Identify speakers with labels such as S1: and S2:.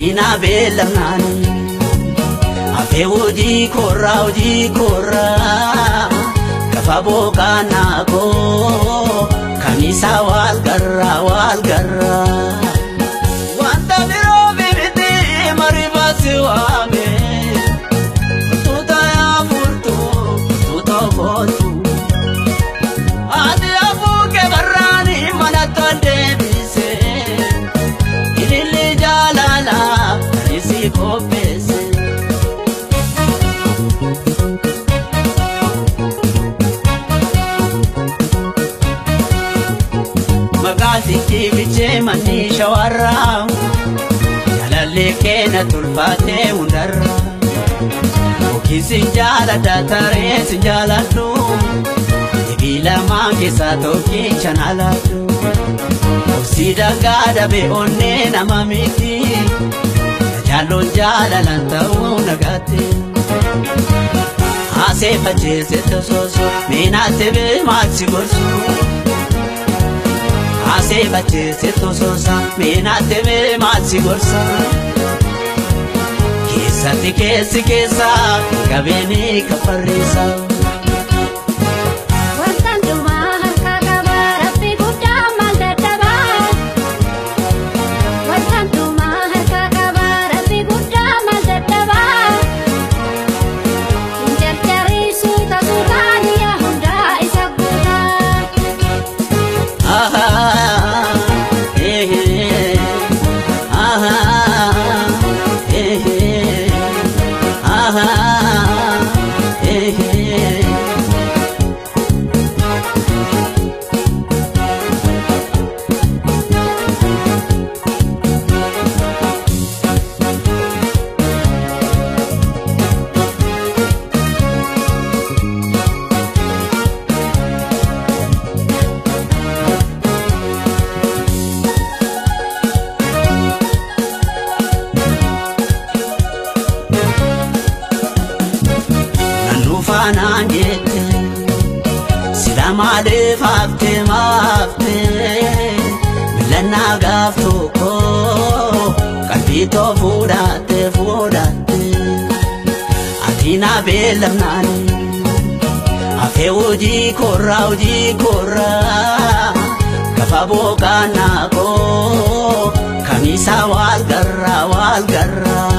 S1: ina belamnani afe uji korra kafabo kanako kamisa wal garra wanta biro bibiti maribasi wame tuta ya furtu tuta fotu adi abuke barrani manatonde bise ilili jalala risi kopese magaziki biche mani shawara jalalle kena tulfate undarra okisi jala datare sinjala tu ibila mange satoki chanala tu osida gada be onne namamiti jalo jala lanta unagate ase fajese tososo minate be matsi gorsu ase fajese tososa minate be matsi gorsa kesa kesa kabeni kafarisa nanjete silama de fafte mafte milana gafto ko kapito fudate atina belamnani afe uji korra kafabo kanako kamisa wal garra